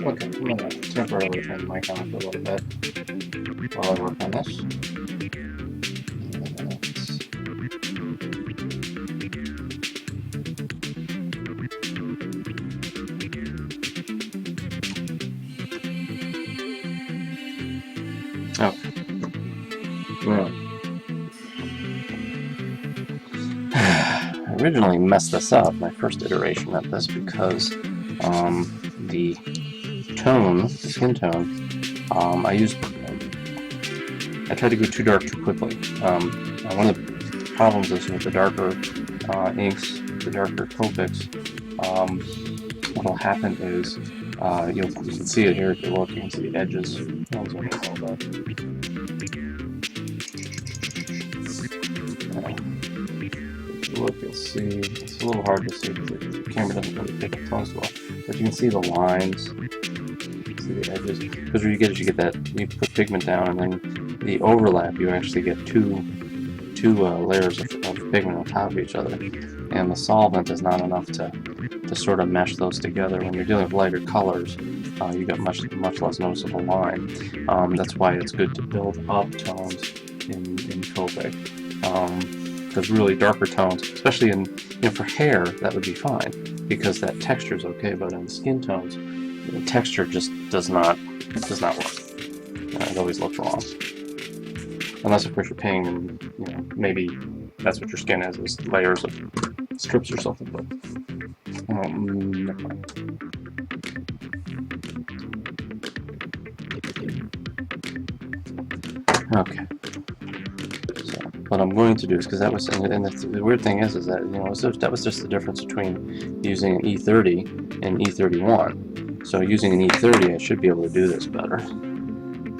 Okay, I'm going to temporarily turn the mic on for a little bit while I work on this. Oh, well, I originally messed this up, my first iteration of this, because the tone, the skin tone, I tried to go too dark too quickly. One of the problems is with the darker inks, the darker Copics, what will happen is you can see it here if you look, you can see the edges. If you look, you'll see, it's a little hard to see because the camera doesn't really pick up tones well, but you can see the lines, see the edges, because what you get is you get that, you put pigment down and then the overlap, you actually get two layers of pigment on top of each other, and the solvent is not enough to sort of mesh those together. When you're dealing with lighter colors, you got much less noticeable line. That's why it's good to build up tones in Copic, because really darker tones, especially for hair, that would be fine because that texture is okay, but in skin tones, the texture just does not work. It always looks wrong. Unless, of course, you're painting and, maybe that's what your skin is layers of strips or something, but, okay. So, what I'm going to do is, because that was, and the weird thing is that, that was just the difference between using an E30 and E31. So using an E30, I should be able to do this better.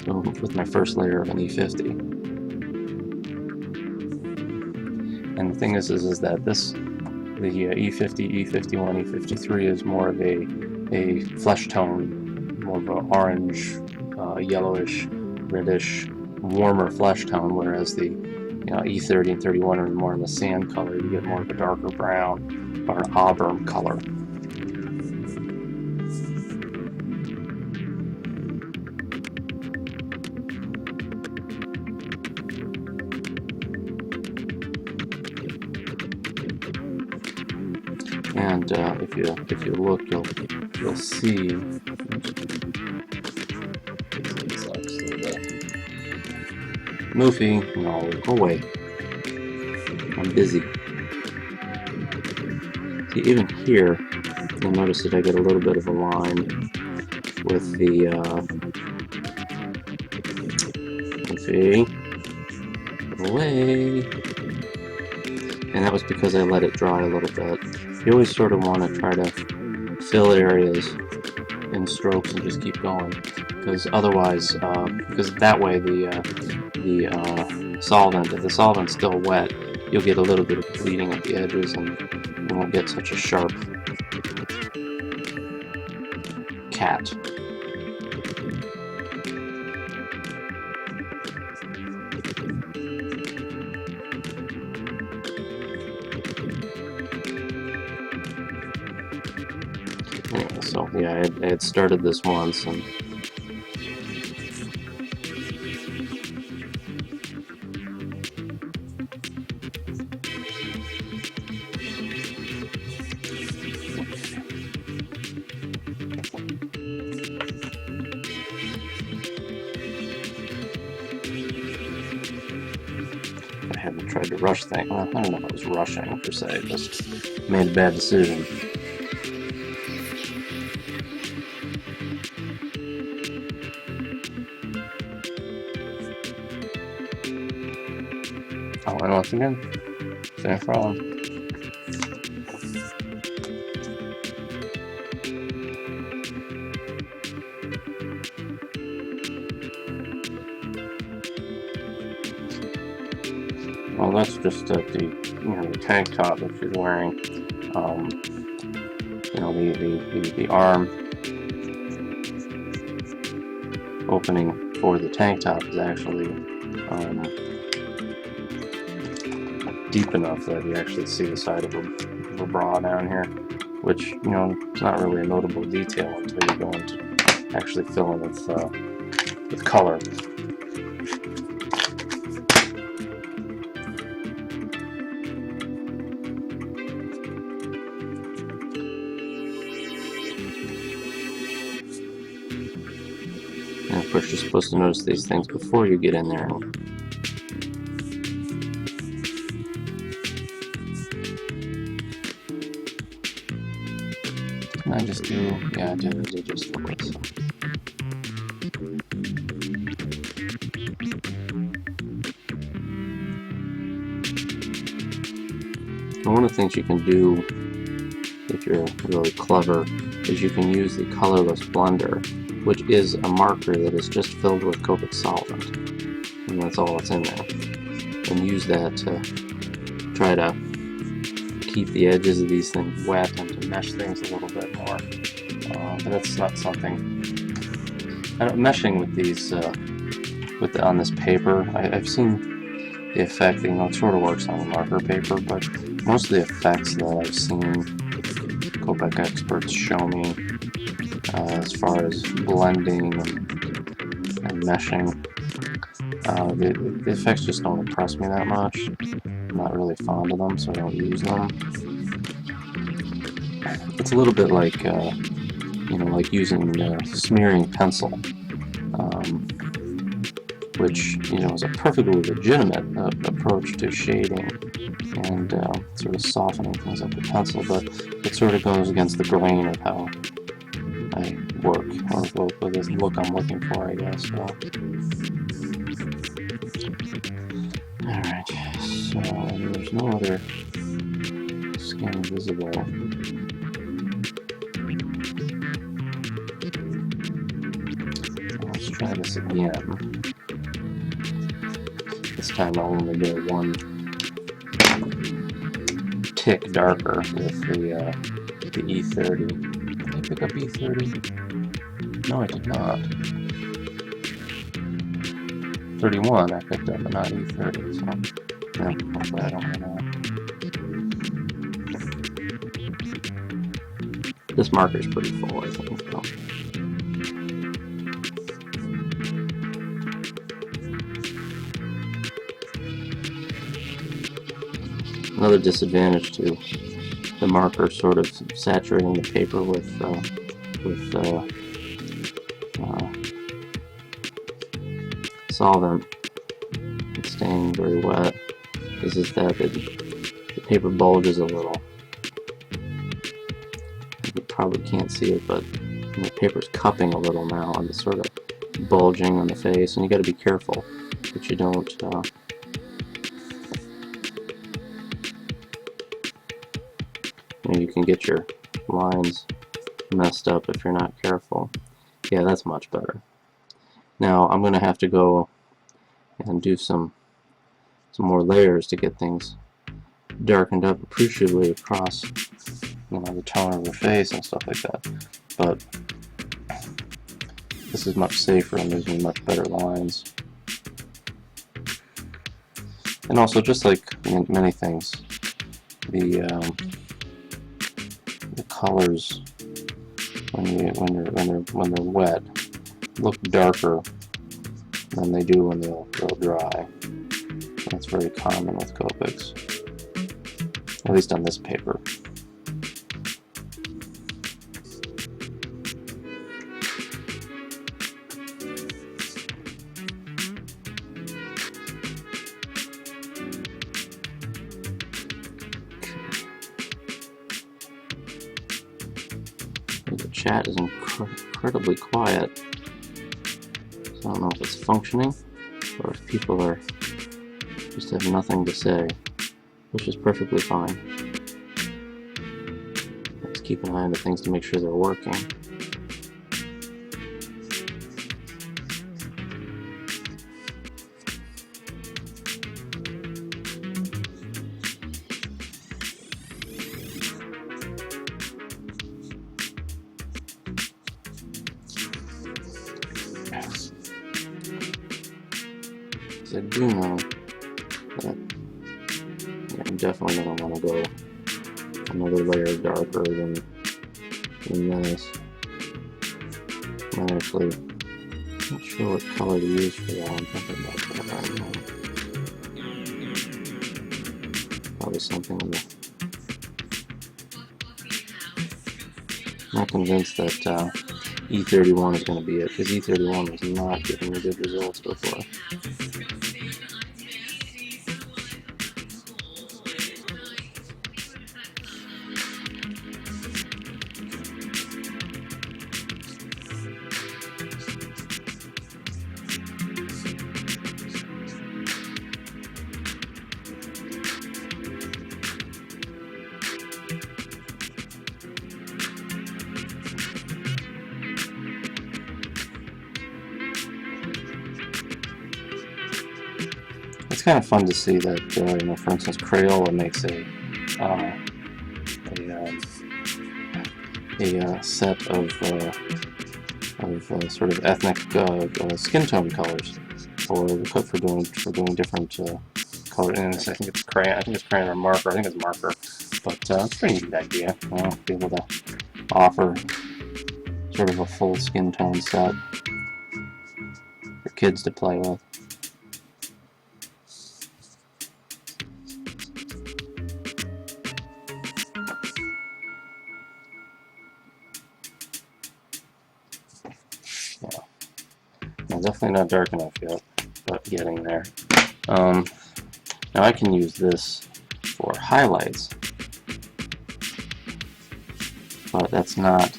So, with my first layer of an E50. And the thing is that the E50, E51, E53 is more of a flesh tone, more of an orange, yellowish, reddish, warmer flesh tone, whereas the E30 and 31 are more in the sand color. You get more of a darker brown or an auburn color. And if you look, you'll see. Moofy, no, go away. I'm busy. See, even here, you'll notice that I get a little bit of a line with the Moofy. Go away. and that was because I let it dry a little bit. You always sort of want to try to fill areas in strokes and just keep going, because otherwise, because that way the solvent, if the solvent's still wet, you'll get a little bit of bleeding at the edges and you won't get such a sharp cat. Anyway, so yeah, I had started this once, and I haven't tried to rush things. Well, I don't know if I was rushing per se, just made a bad decision. Oh, and once again, same problem. Well, that's just the the tank top that she's wearing. The arm opening for the tank top is actually deep enough that you actually see the side of a bra down here, which it's not really a notable detail until you go into actually filling with color. And of course, you're supposed to notice these things before you get in there. Can I just do? Yeah, I did just focus. And one of the things you can do, if you're really clever, is you can use the colorless blender, which is a marker that is just filled with Copic solvent, and that's all that's in there, and use that to try to keep the edges of these things wet and to mesh things a little bit more. But that's not something. Meshing with these, on this paper, I've seen the effect. It sort of works on the marker paper, but most of the effects that I've seen Copic experts show me, as far as blending and meshing, the effects just don't impress me that much. I'm not really fond of them, so I don't use them. It's a little bit like like using smearing pencil, which is a perfectly legitimate approach to shading and sort of softening things up with pencil, but it sort of goes against the grain of how I work, or with this look I'm looking for, I guess. So. Alright, so there's no other skin visible. So let's try this again. This time I'll only go one tick darker with the E30. Did I pick up E30? No, I did not. 31 I picked up, but not E30, so hopefully I don't know. This marker is pretty full, I think, so. Another disadvantage to the marker sort of saturating the paper with solvent and staying very wet is that the paper bulges a little. You probably can't see it, but the paper's cupping a little now, and it's sort of bulging on the face, and you got to be careful that you don't and you can get your lines messed up if you're not careful. Yeah, that's much better. Now I'm going to have to go and do some more layers to get things darkened up appreciably across, you know, the tone of her face and stuff like that. But this is much safer and gives me much better lines. And also, just like many things, the colors when they're wet look darker than they do when they'll dry. That's very common with Copics, at least on this paper. The chat is incredibly quiet, so I don't know if it's functioning or if people are just have nothing to say, which is perfectly fine. Let's keep an eye on the things to make sure they're working. I do know that I'm definitely going to want to go another layer darker than this. I'm actually not sure what color to use for that. I'm thinking about that right now. Probably something in the... I'm not convinced that E31 is going to be it, because E31 was not giving me good results before. It's kind of fun to see that, you know, for instance, Crayola makes a set of sort of ethnic skin tone colors for doing different color. And I think it's crayon. I think it's crayon or marker. I think it's marker. But it's a pretty neat idea. You know, be able to offer sort of a full skin tone set for kids to play with. Definitely not dark enough yet, but getting there. Now I can use this for highlights, but that's not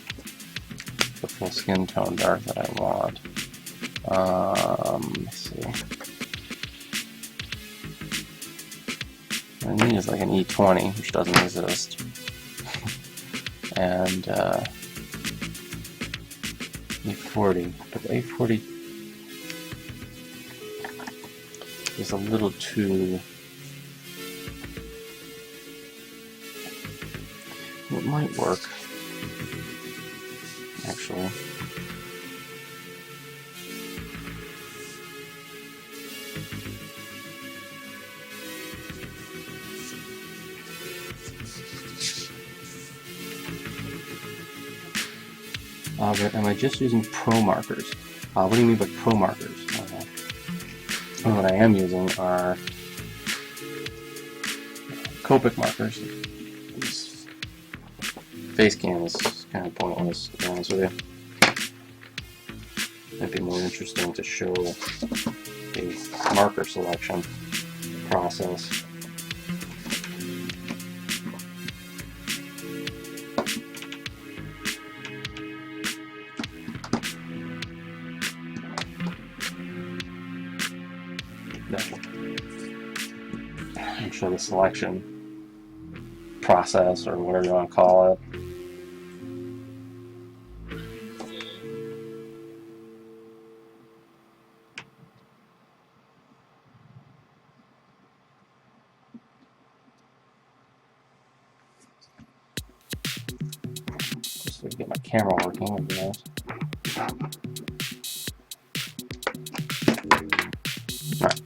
the full skin tone dark that I want. Let's see. What I need is like an E20, which doesn't exist, and E40, but the A40 is a little too... It might work, actually. But am I just using pro markers? What do you mean by pro markers? What I am using are Copic markers. This face cam is kind of pointless, to be honest with you. Might be more interesting to show the marker selection process. Show the selection process or whatever you want to call it. Just to get my camera working would be nice. Alright.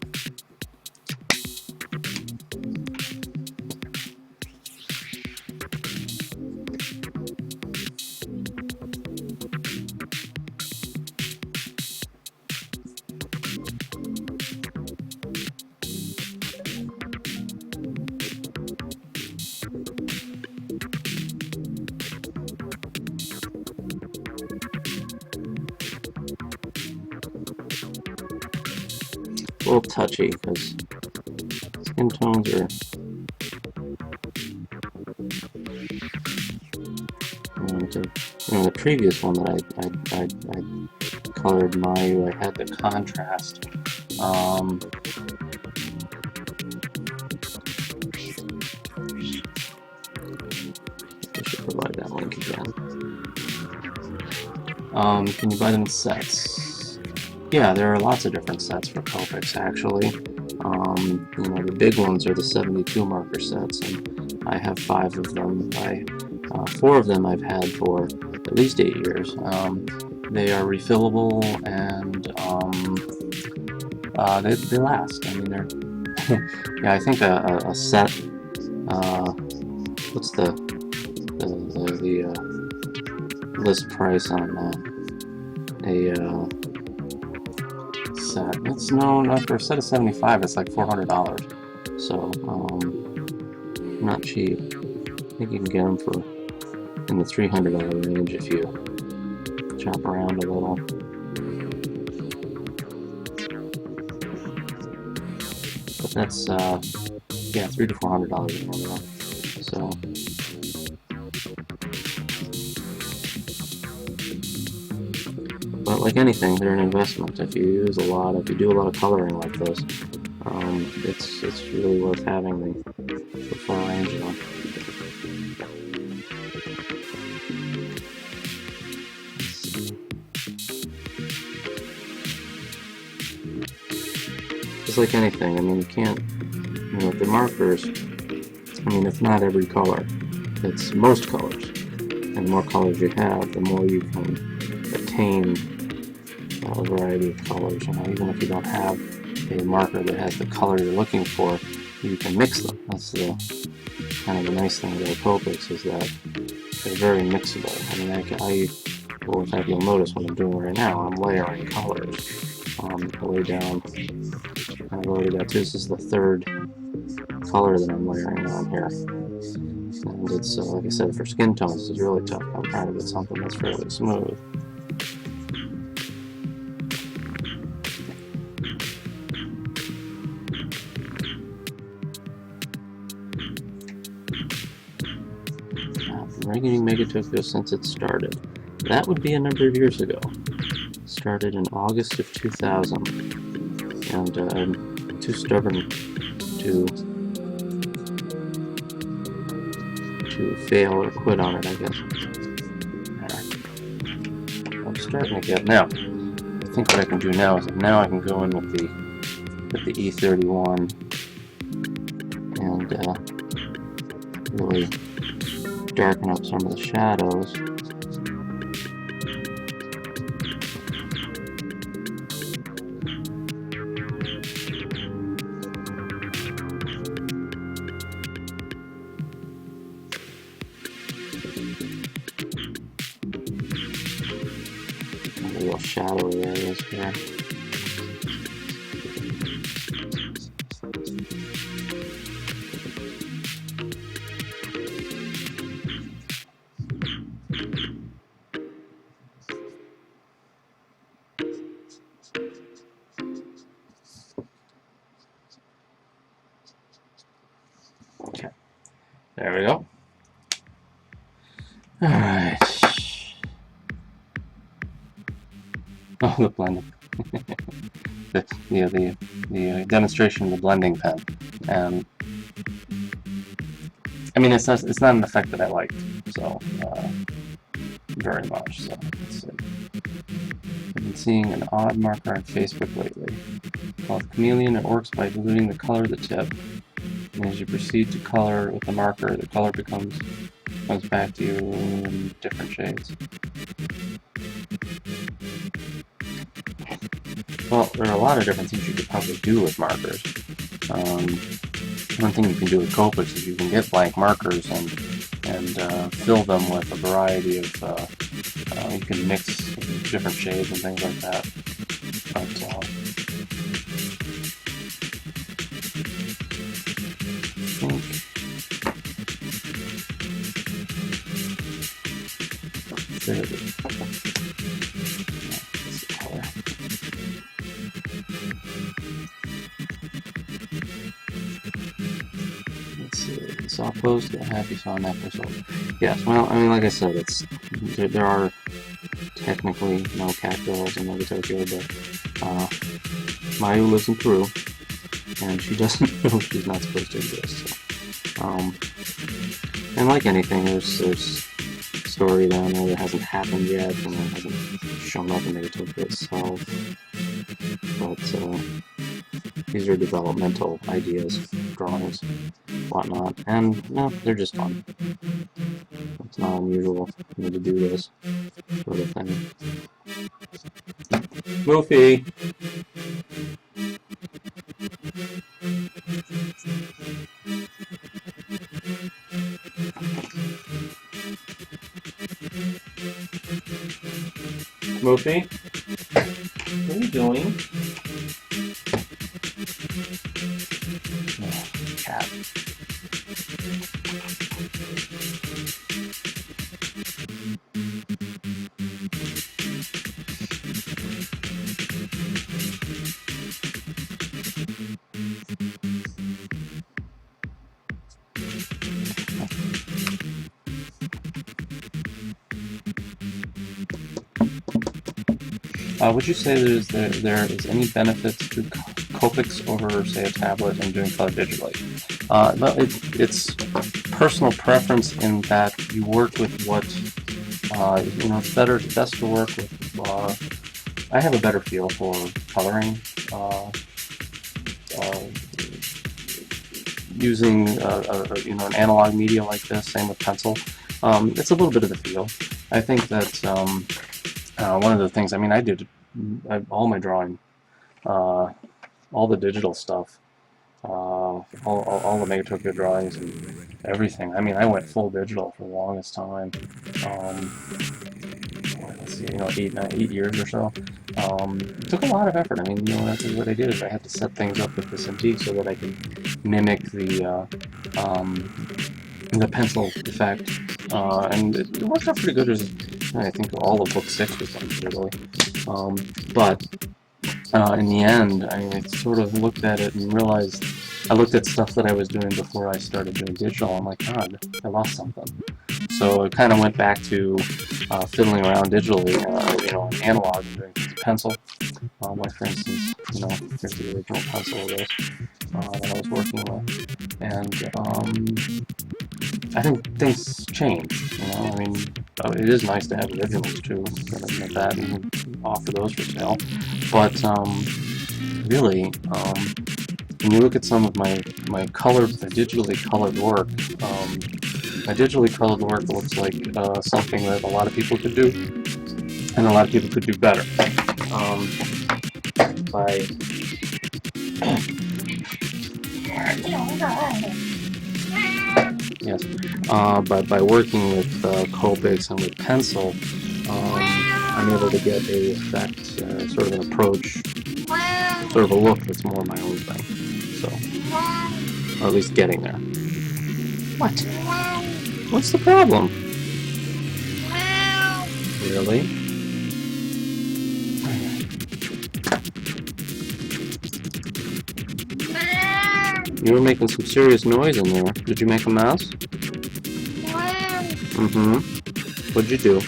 A little touchy because skin tones are the previous one that I colored Mayu, I had the contrast. I should provide that link again. Can you buy them in sets? Yeah, there are lots of different sets for Copics actually. The big ones are the 72 marker sets, and I have 5 of them. 4 of them I've had for at least 8 years. They are refillable, and they last. I mean, they're yeah. I think a set. What's the list price on a set? It's not for a set of 75. It's like $400. So not cheap. I think you can get them for in the $300 range if you chop around a little. But that's yeah, $300 to $400 or more. So but like anything, they're an investment. If you do a lot of coloring like this, it's really worth having the full range of them. Just like anything, I mean, you can't, with the markers, I mean, it's not every color, it's most colors. And the more colors you have, the more you can attain a variety of colors. Even if you don't have a marker that has the color you're looking for, you can mix them. That's the kind of the nice thing about Copics, is that they're very mixable. I mean, well, in fact, you'll notice what I'm doing right now, I'm layering colors way down. I've already got this is the 3rd color that I'm layering on here. And it's, like I said, for skin tones, it's really tough. I'm trying to get something that's fairly smooth. Ranking Megatokyo since it started. That would be a number of years ago. Started in August of 2000. And I'm too stubborn to fail or quit on it, I guess. I'm starting to get now. I think what I can do now is now I can go in with the E31 and really darken up some of the shadows. Real shadowy areas here. Okay, there we go. All right. Oh, the blending. the demonstration of the blending pen. And I mean, it's not an effect that I like, so very much. So let's see. I've been seeing an odd marker on Facebook lately. Called chameleon, it works by diluting the color of the tip. And as you proceed to color with the marker, the color comes back to you in different shades. Well, there are a lot of different things you could probably do with markers. One thing you can do with Copics is you can get blank markers and fill them with a variety of, you can mix different shades and things like that. But, there it is. That's the color. Let's see. Soft close, get happy, saw an episode. Yes, well, I mean, like I said, there are technically no catgirls in Nova Tokyo, but Mayu lives in Peru, and she doesn't know she's not supposed to exist. So, and like anything, there's story down there that hasn't happened yet, and it hasn't shown up in Nova Tokyo itself. But these are developmental ideas, drawings, whatnot, and no, they're just fun. It's not unusual for me to do this sort of thing. Moofy! Moofy? What are you doing? Oh, cat. Would you say there is any benefit to Copics over, say, a tablet and doing color digitally? Well, it's personal preference in that you work with what it's best to work with. I have a better feel for coloring using an analog media like this. Same with pencil. It's a little bit of the feel. I think that one of the things, I mean, I did all my drawing, all the digital stuff, all the Mega Tokyo drawings and everything. I mean, I went full digital for the longest time. Let's see, 8 years or so. It took a lot of effort. I mean, that's what I did is I had to set things up with the Cintiq so that I could mimic the pencil effect, and it worked out pretty good. I think all of book 6 was done digitally, but in the end, I sort of looked at it and realized I looked at stuff that I was doing before I started doing digital. I'm like, God, I lost something. So I kind of went back to fiddling around digitally, on analog and doing pencil. Like for instance, here's the original pencil of this that I was working with, and I think things change. I mean, it is nice to have originals too, like that, and offer those for sale. But really, when you look at some of my digitally colored work, my digitally colored work looks like something that a lot of people could do, and a lot of people could do better. By working with Copics and with pencil, I'm able to get a effect, sort of an approach, sort of a look that's more my own thing. So, or at least getting there. What? What's the problem? Really? You were making some serious noise in there. Did you make a mess? Mm-hmm. What'd you do?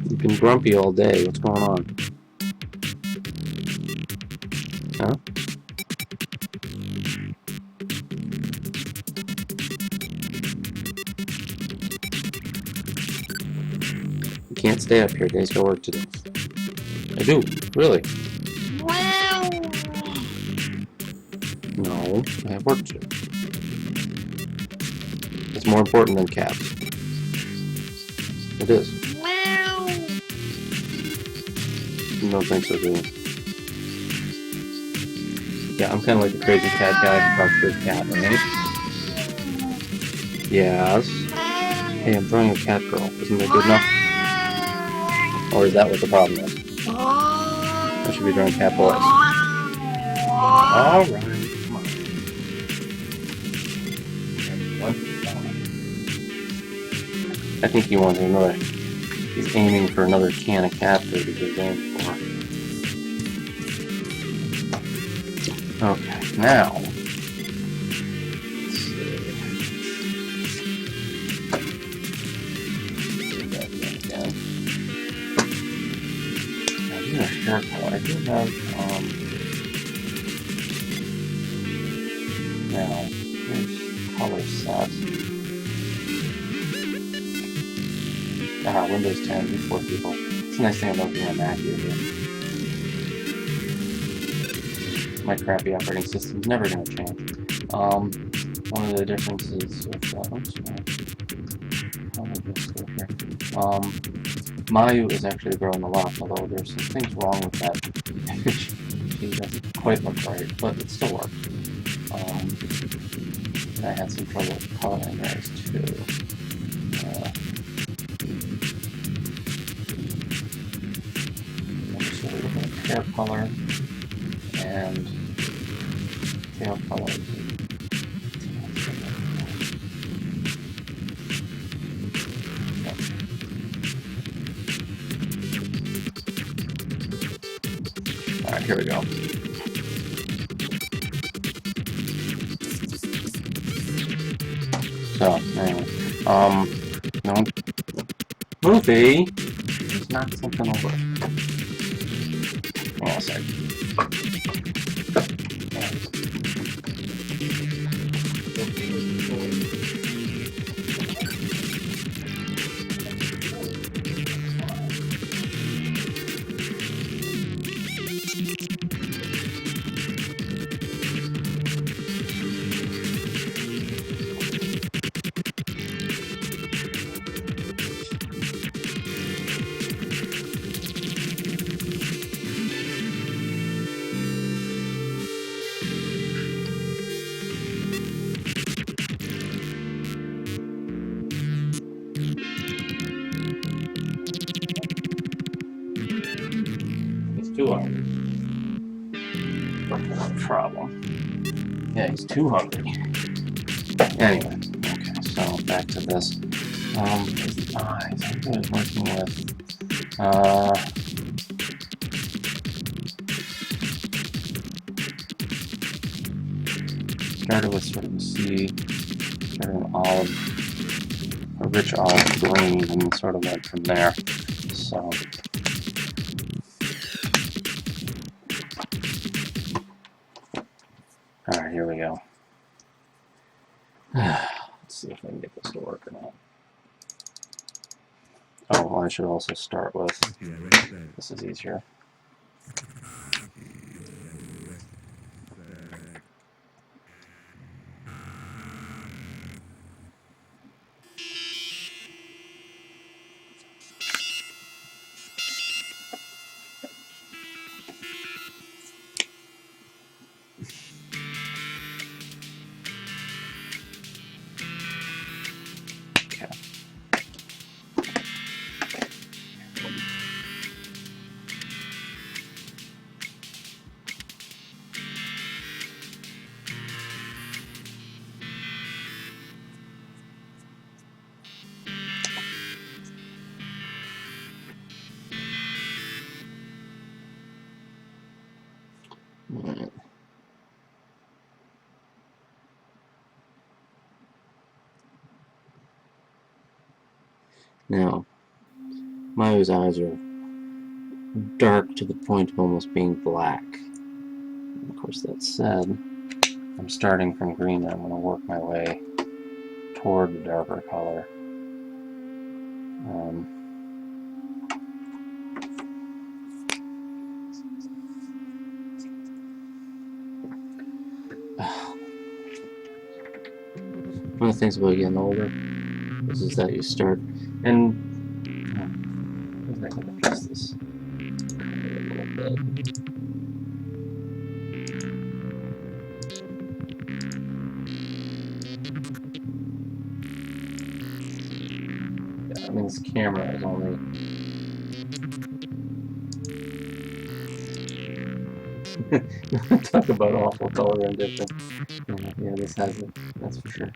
You've been grumpy all day. What's going on? can't stay up here. Guys got work to do. I do, really. No, I have work to do. It's more important than cats. It is. You don't think so, do you? Yeah, I'm kind of like the crazy cat guy who talks to his cat, right? Yes. Hey, I'm drawing a cat girl. Isn't that good enough? Or is that what the problem is? I should be drawing cat boys. Alright, come on. I think he wants another. He's aiming for another can of cat food he's aiming for. Okay, now. Let's see. Do that again. I do have hair color. I do have, now, here's color set. Windows 10 before people. It's a nice thing about being a Mac user. My crappy operating system's never going to change. One of the differences with Mayu is actually growing a lot, although there's some things wrong with that. She doesn't quite look right, but it still works. I had some trouble with coloring theirs too. So we're looking at hair color and tail color. Alright, here we go. So, anyway, no, movie, just knock something over. Hang on a sec. He's too hungry. Problem. Yeah, he's too hungry. Anyway, okay, so back to this. His eyes. I was working with. Started with sort of a sea, sort of an olive, a rich olive green, and sort of went from there. So. Alright, here we go. Let's see if I can get this to work or not. Oh, well, I should also start with, this is easier. Now, Mayu's eyes are dark to the point of almost being black. And of course, that said, I'm starting from green and I'm going to work my way toward the darker color. One of the things about getting older is that you start, and I think I can adjust this a little bit. Yeah, I mean this camera is only talk about awful color rendition. Yeah, this has it. That's for sure.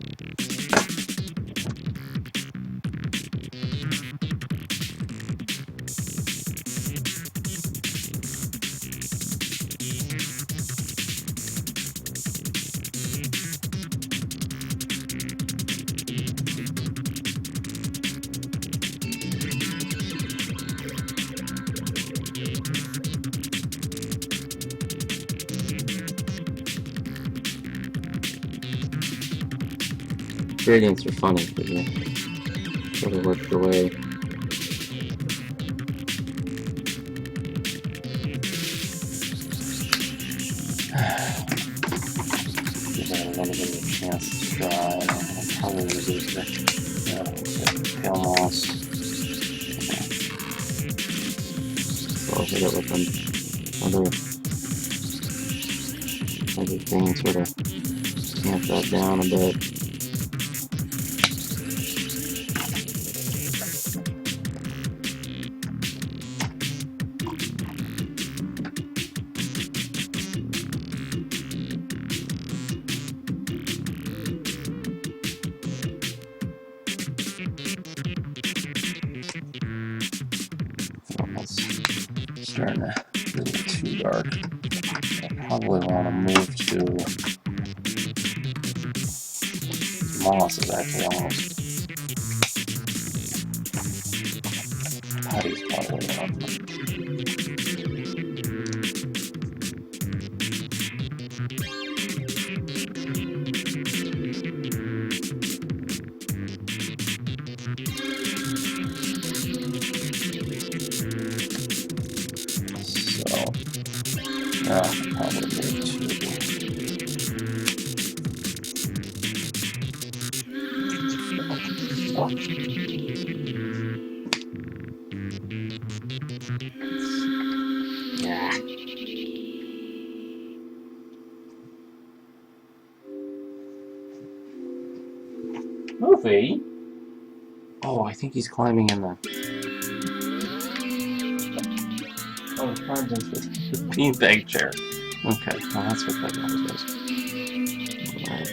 Gradients are funny because you sort of work your way. Give that a little bit of a chance to dry. I'll probably use the pale moss. So I'll hit it with another thing, sort of tamp that down a bit. Starting to get a little too dark. I probably want to move to moss is actually almost patty's probably enough. Probably need to. Oh. Yeah. Movie? Oh, I think he's climbing in the. Oh, he climbs into the beanbag chair. Okay, well that's what that noise was. Alright.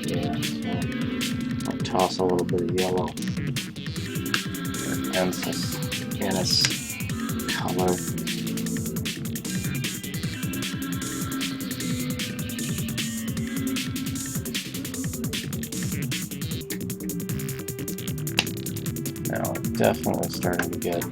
Yeah, I'll toss a little bit of yellow. And this color. Now it's definitely starting to get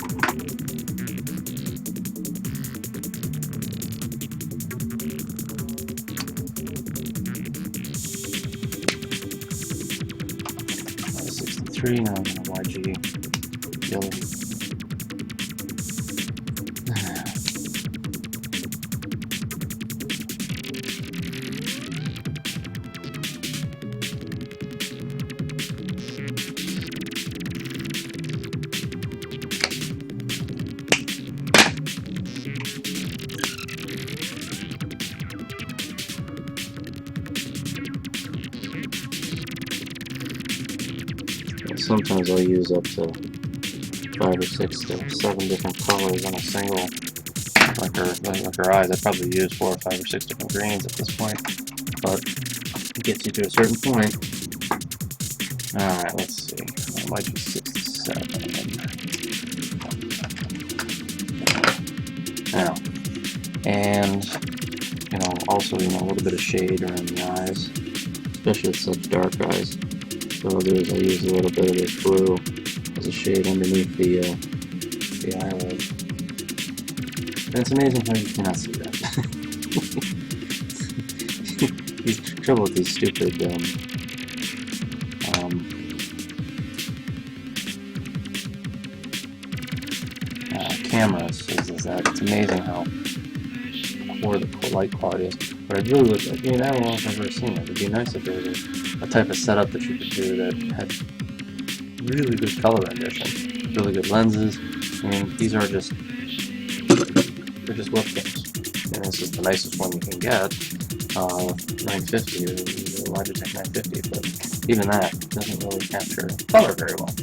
now I'm going to YG yellow. Sometimes I'll use up to 5 or 6 to 7 different colors on a single, like her eyes. I'd probably use 4 or 5 or 6 different greens at this point, but it gets you to a certain point. Alright, let's see. It might be 6 to 7. Now, and, also, a little bit of shade around the eyes, especially with such dark eyes. So what I'll do is I'll use a little bit of this blue as a shade underneath the eyelid. And it's amazing how you cannot see that. These trouble with these stupid cameras is that it's amazing how poor the light quality is. But I really would, I mean, I don't know if I've ever seen it. It'd be nice if there was a type of setup that you could do that had really good color rendition, really good lenses. I mean, these are just, they're just webcams. And this is the nicest one you can get, 950, or the Logitech 950, but even that doesn't really capture color very well.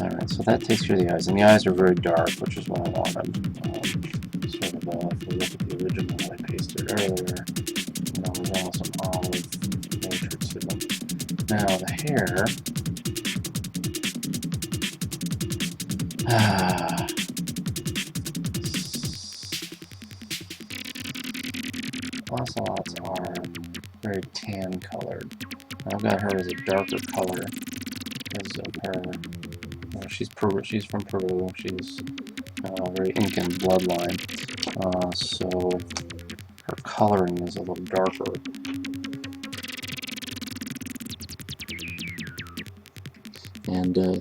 Alright, so that takes care of the eyes, and the eyes are very dark, which is what I wanted. Sort of, if we look at the original that I pasted earlier, you know, there's almost an olive nature to them. Now, the hair... Ocelots are very tan colored. I've got her as a darker color because of her. She's from Peru. She's very Incan bloodline, so her coloring is a little darker. And you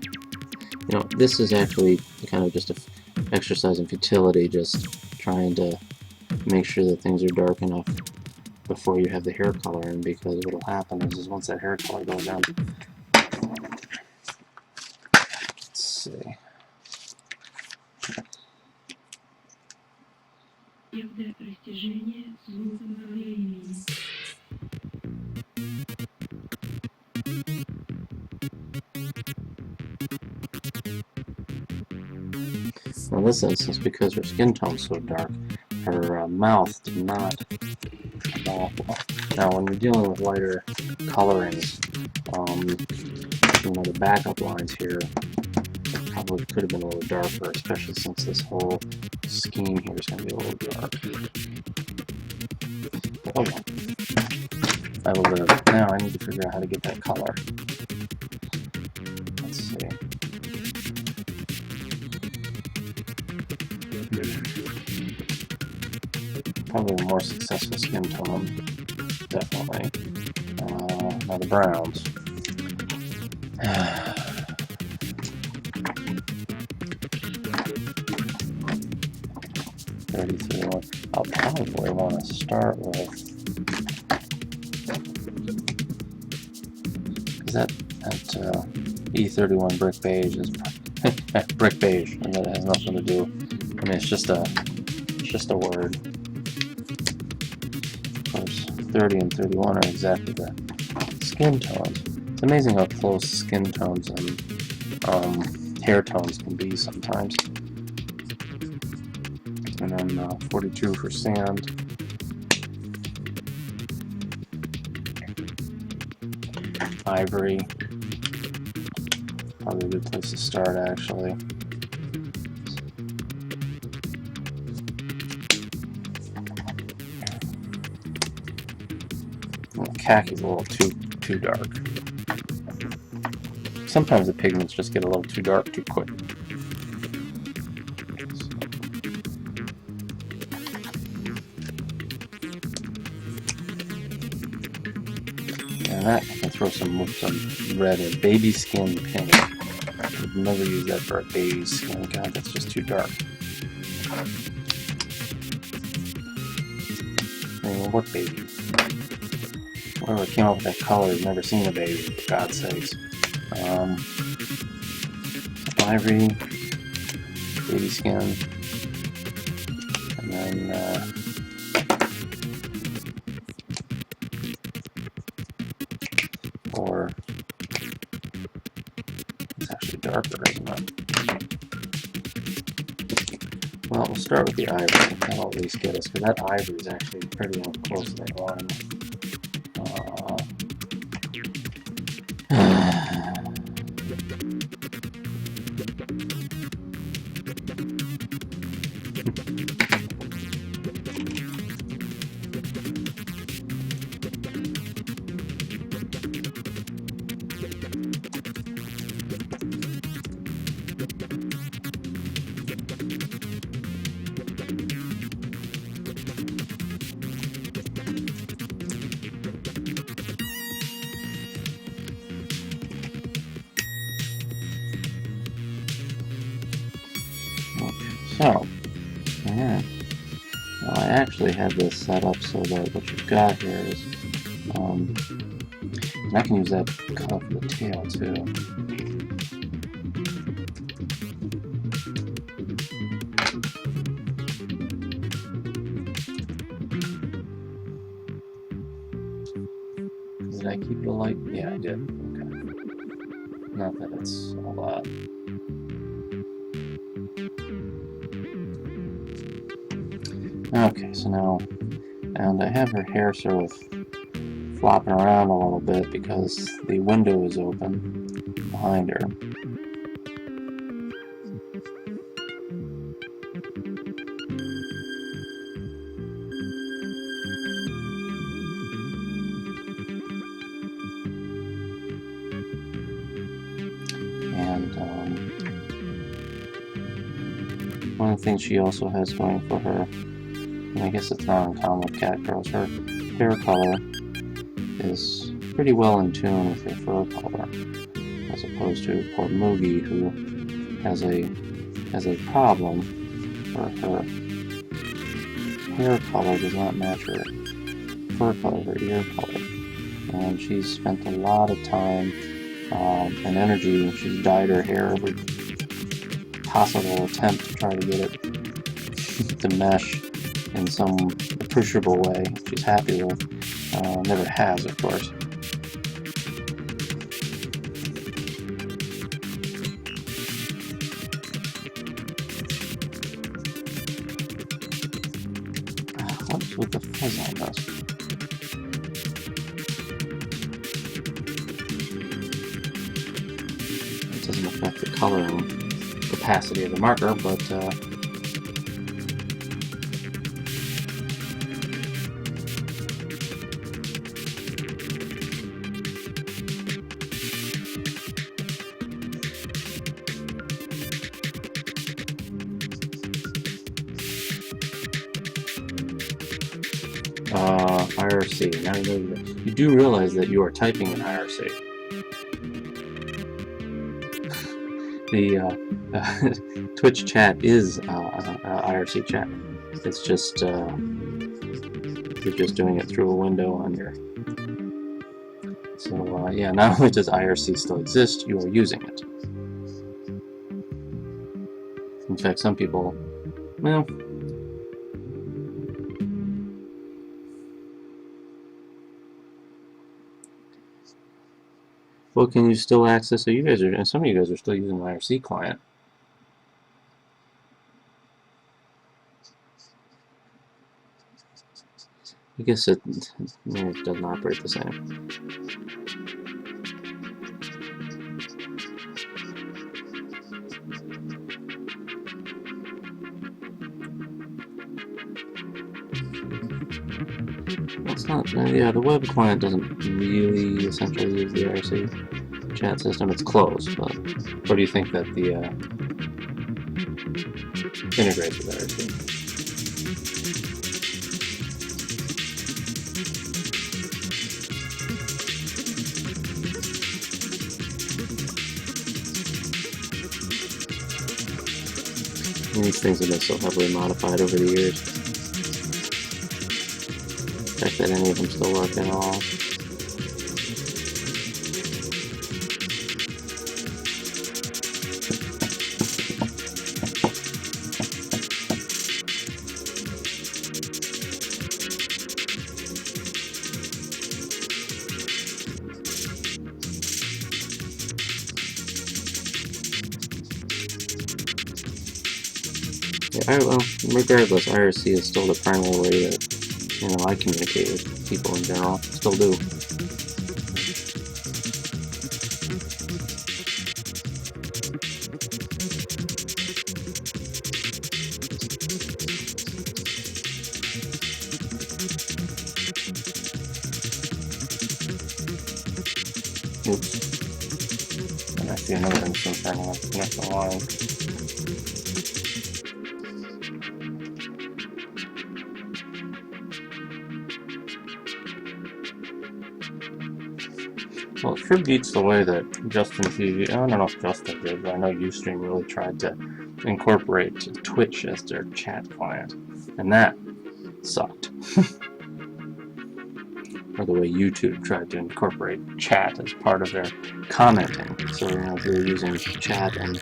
know, this is actually kind of just an exercise in futility, just trying to make sure that things are dark enough before you have the hair color in, because what will happen is once that hair color goes in, let's see. In this instance, because her skin tone's so dark, her mouth did not come off well. Now, when you're dealing with lighter colorings, you know, the backup lines here probably could have been a little darker, especially since this whole scheme here is going to be a little dark. But, oh well. I will live. Now I need to figure out how to get that color. Let's see. Probably a more successful skin tone, definitely. Now the browns. 33. I'll probably want to start with, because that E31 brick beige is brick beige, and that has nothing to do. I mean, it's just a word. Of course, 30 and 31 are exactly the skin tones. It's amazing how close skin tones and hair tones can be sometimes. And then 42 for sand. Ivory. Probably a good place to start, actually. Khaki's a little too dark. Sometimes the pigments just get a little too dark too quick. And that, I can throw some red in. Baby skin pink. I would never use that for a baby skin. God, that's just too dark. I mean, what baby? Whoever came up with that color has never seen a baby, for God's sakes. Ivory, baby skin, and then or it's actually darker, isn't it? Well, we'll start with the ivory. That'll at least get us, because that ivory is actually pretty close to the line. So, yeah. Well, I actually had this set up so that what you've got here is, and I can use that color for the tail too. Did I keep it light? Yeah, I did. Okay. Not that it's a lot. Okay, so now, and I have her hair sort of flopping around a little bit because the window is open behind her. And one of the things she also has going for her, and I guess it's not uncommon with cat girls, her hair color is pretty well in tune with her fur color, as opposed to poor Moogie, who has a problem where her hair color does not match her fur color, her ear color, and she's spent a lot of time and energy. She's dyed her hair every possible attempt to try to get it to mesh in some appreciable way she's happy with. Never has, of course. What's with the fuzz on this? It doesn't affect the coloring capacity of the marker, but IRC. Now you do realize that you are typing in IRC. The Twitch chat is IRC chat. It's just you're just doing it through a window on your. So yeah, not only does IRC still exist, you are using it. In fact, some people, well. Well, can you still access? So you guys are, and some of you guys are still using the IRC client. I guess it doesn't operate the same. It's not. Yeah, the web client doesn't really essentially use the IRC chat system. It's closed, but what do you think that the integrates with IRC? These things have been so heavily modified over the years. The fact that any of them still work at all. Yeah, well, regardless, IRC is still the primary way that I communicate with people in general. Still do. Oops. And I see another instance turning off the connection line. Well, it sure beats the way that Justin TV, I don't know if Justin did, but I know Ustream really tried to incorporate Twitch as their chat client, and that sucked. Or the way YouTube tried to incorporate chat as part of their commenting. So if they were using chat and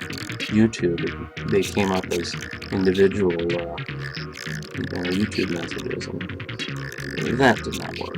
YouTube, they came up as individual YouTube messages, and that did not work.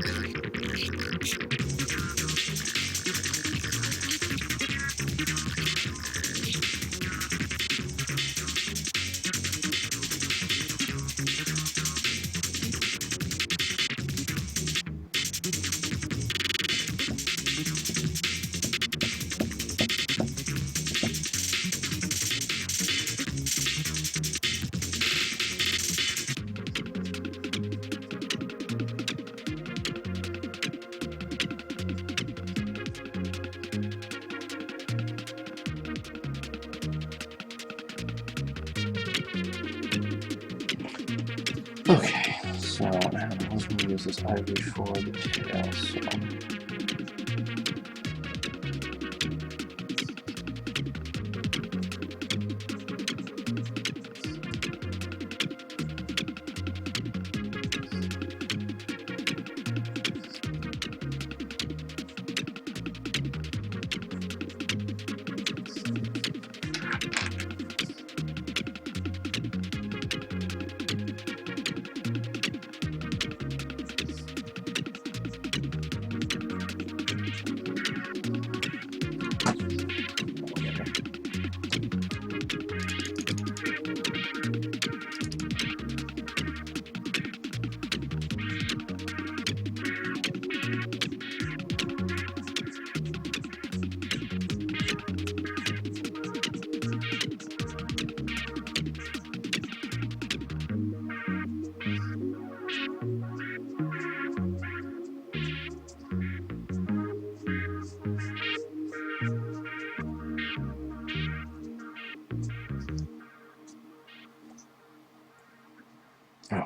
Okay, so I was going to use this ivory for the tail, so... Okay.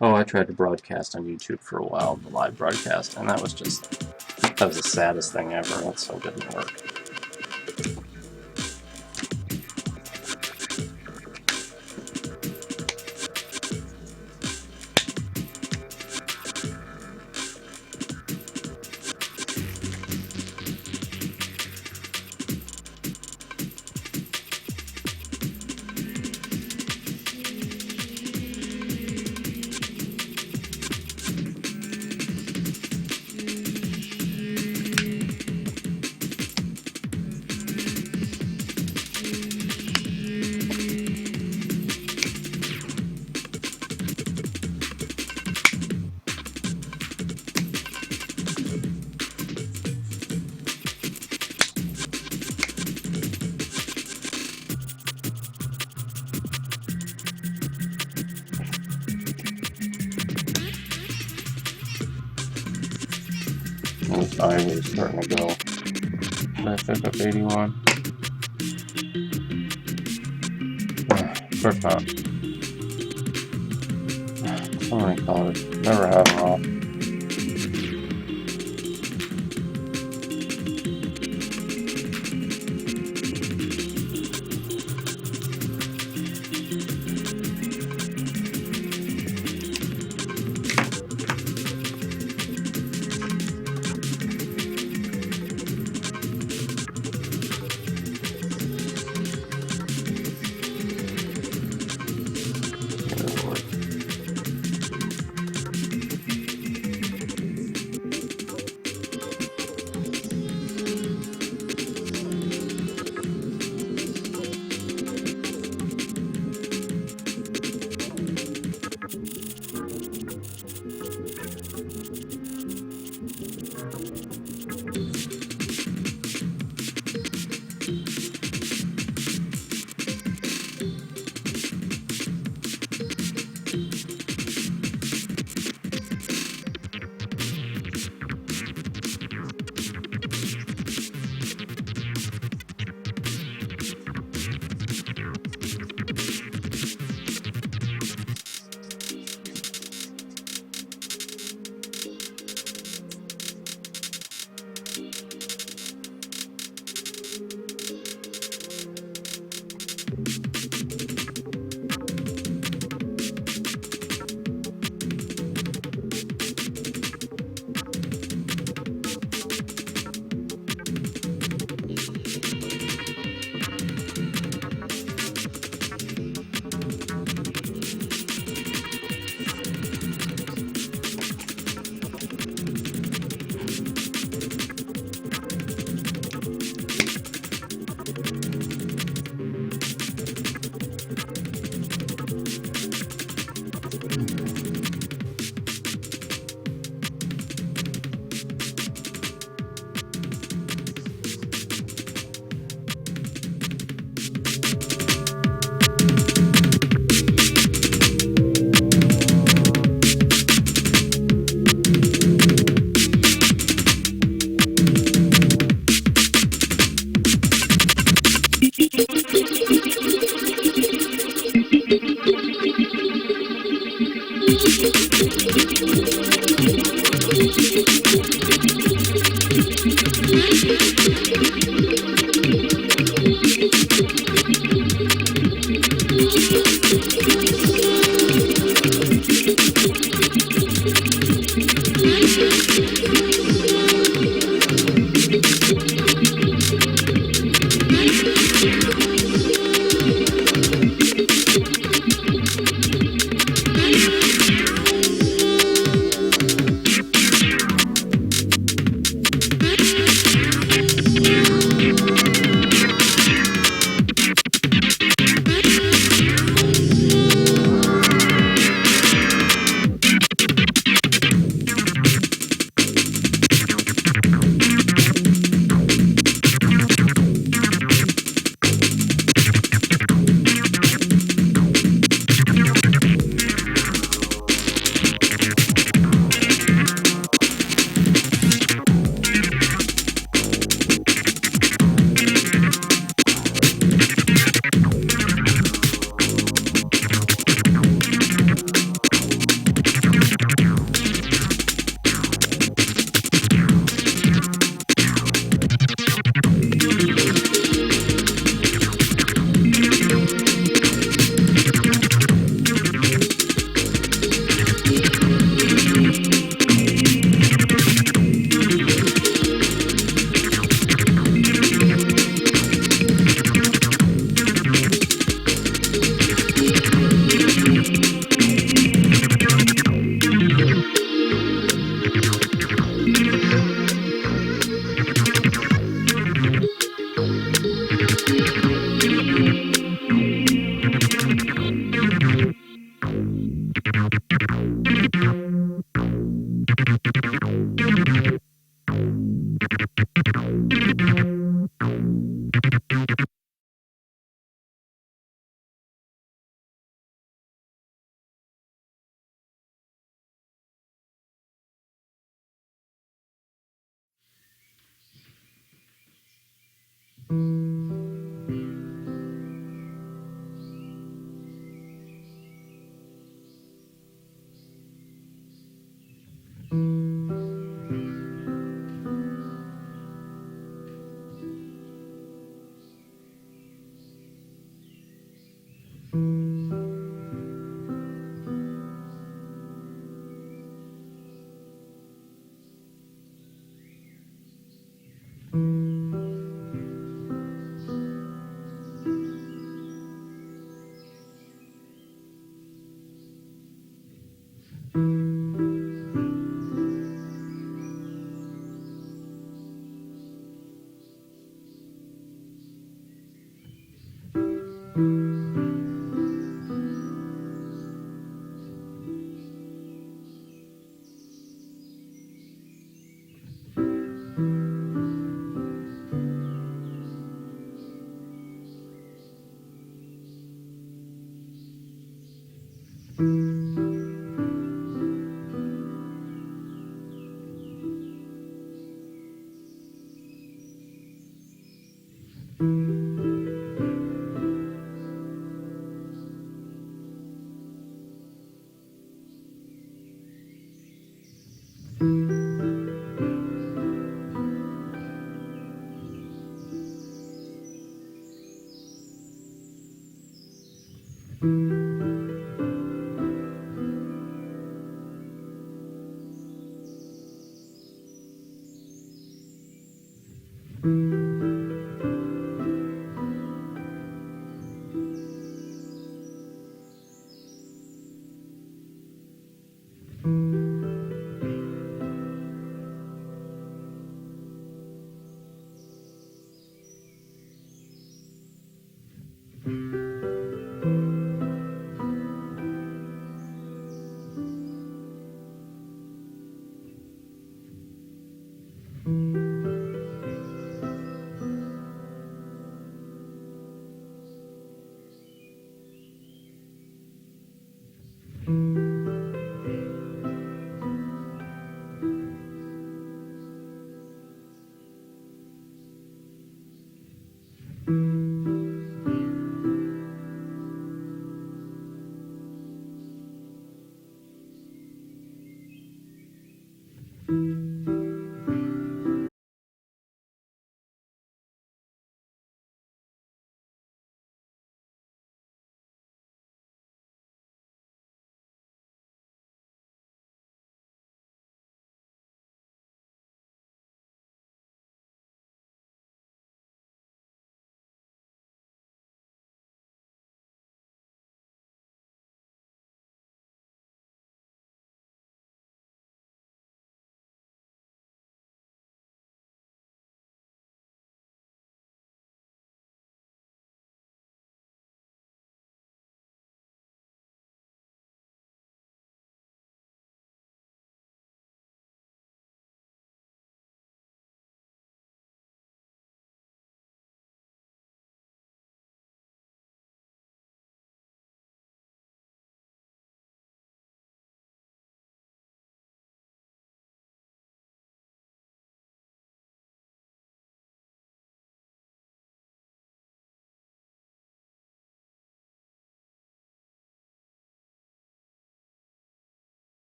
Oh, I tried to broadcast on YouTube for a while, the live broadcast, and that was the saddest thing ever. That so didn't work. This ivory's starting to go. Did I pick up 81? Of course not. So many colors. Never have them all.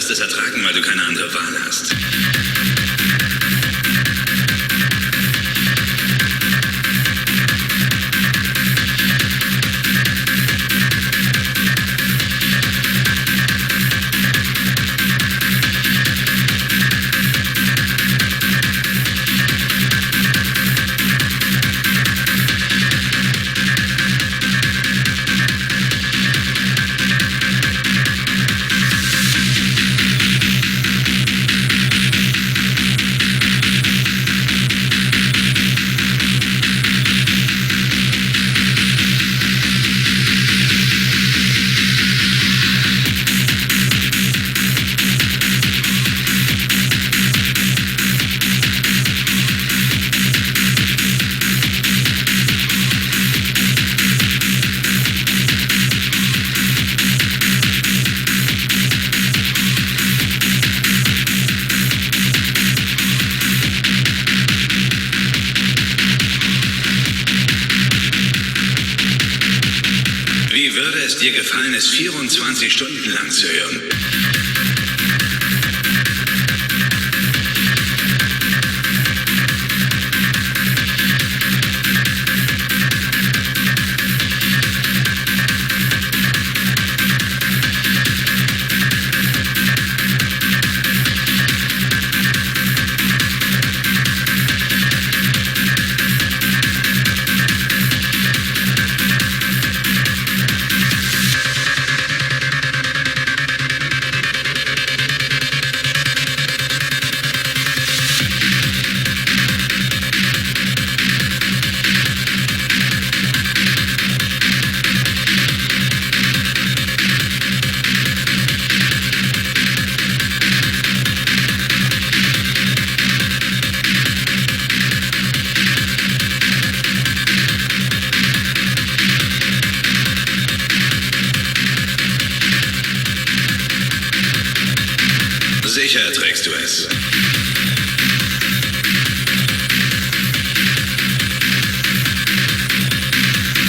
wirst es ertragen, weil du keine andere Wahl hast. Wie würde es dir gefallen, es 24 Stunden lang zu hören? Sicher erträgst du es.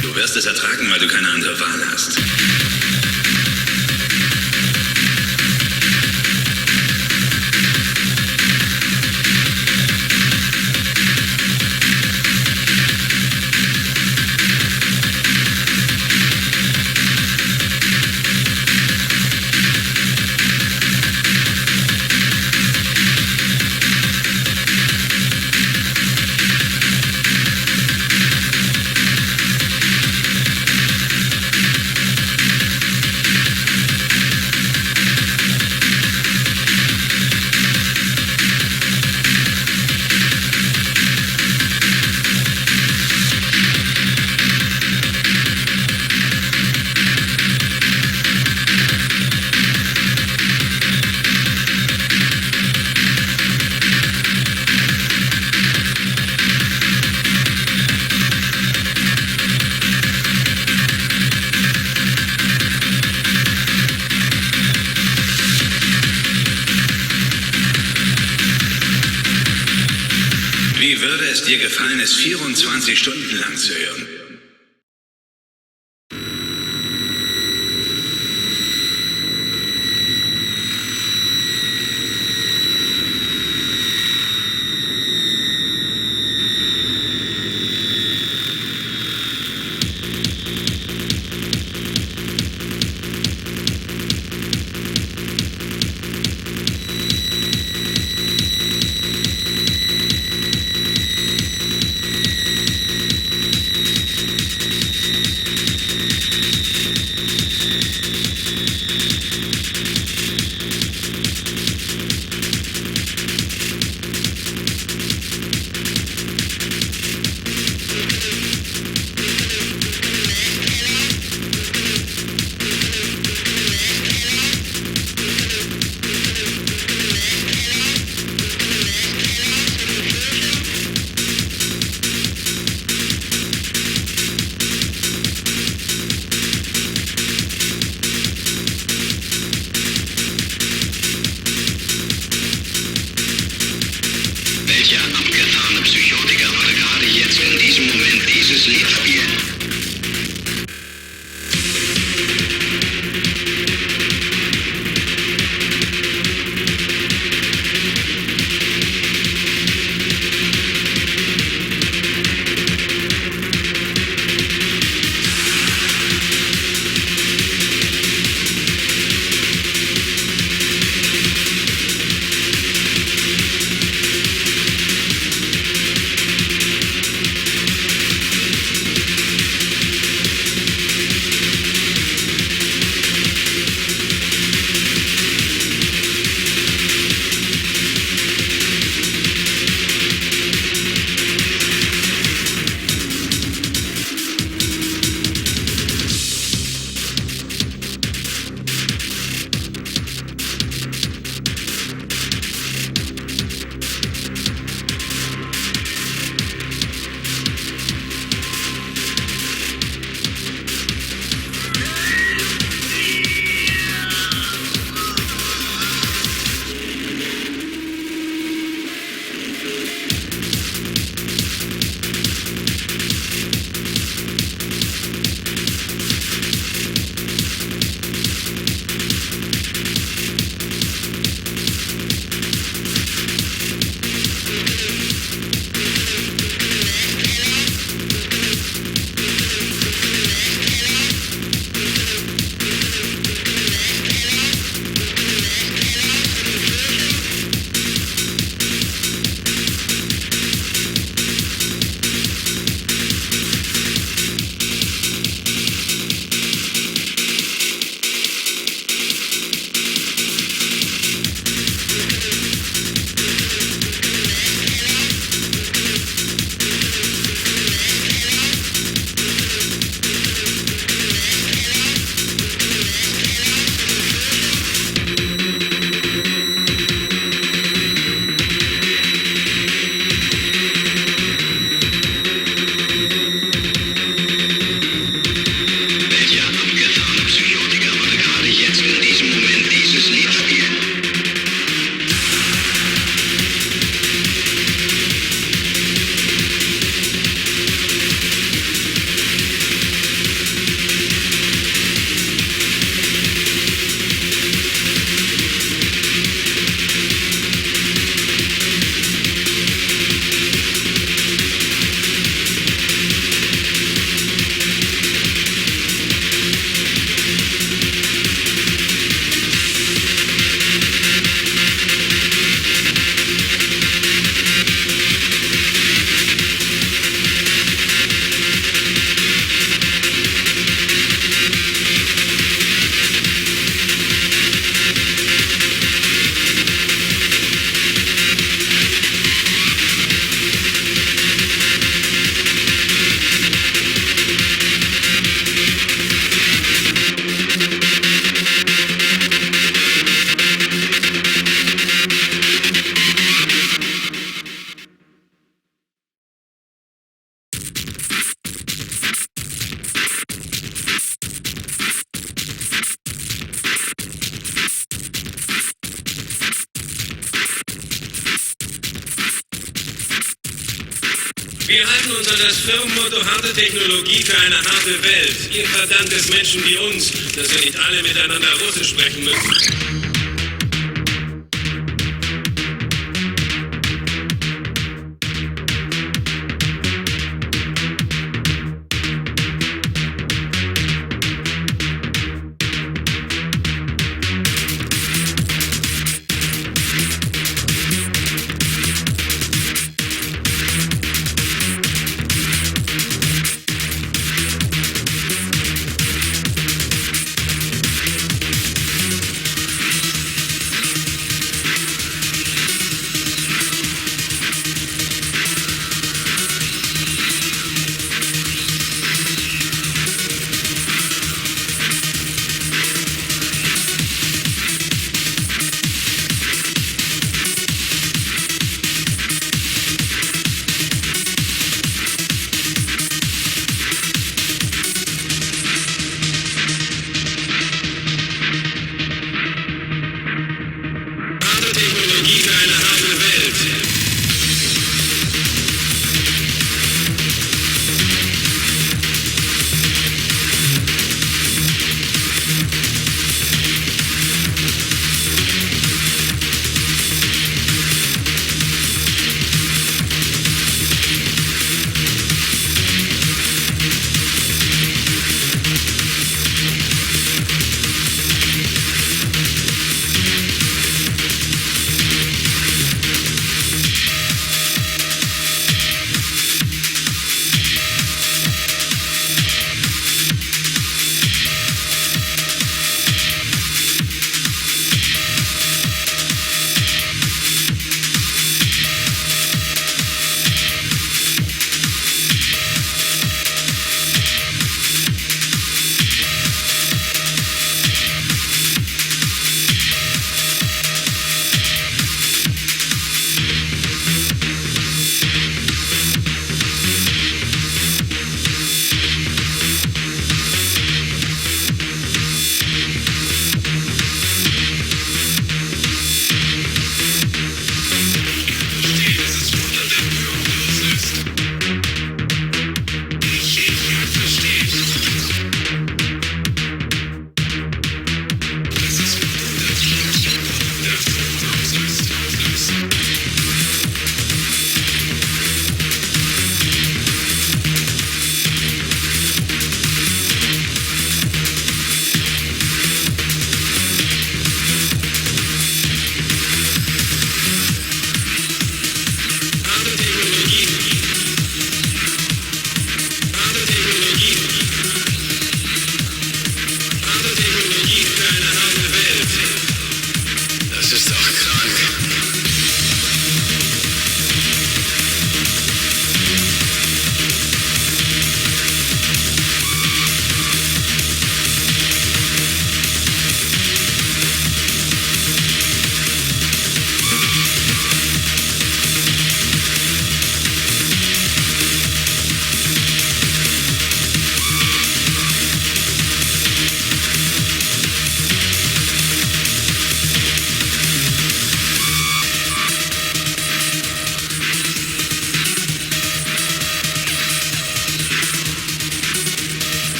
Du wirst es ertragen, weil du keine andere Wahl hast. Wie würde es dir gefallen, es 24 Stunden lang zu hören? Wir halten uns an das Firmenmotto harte Technologie für eine harte Welt. Ihr verdammtes Menschen wie uns, dass wir nicht alle miteinander Russisch sprechen müssen.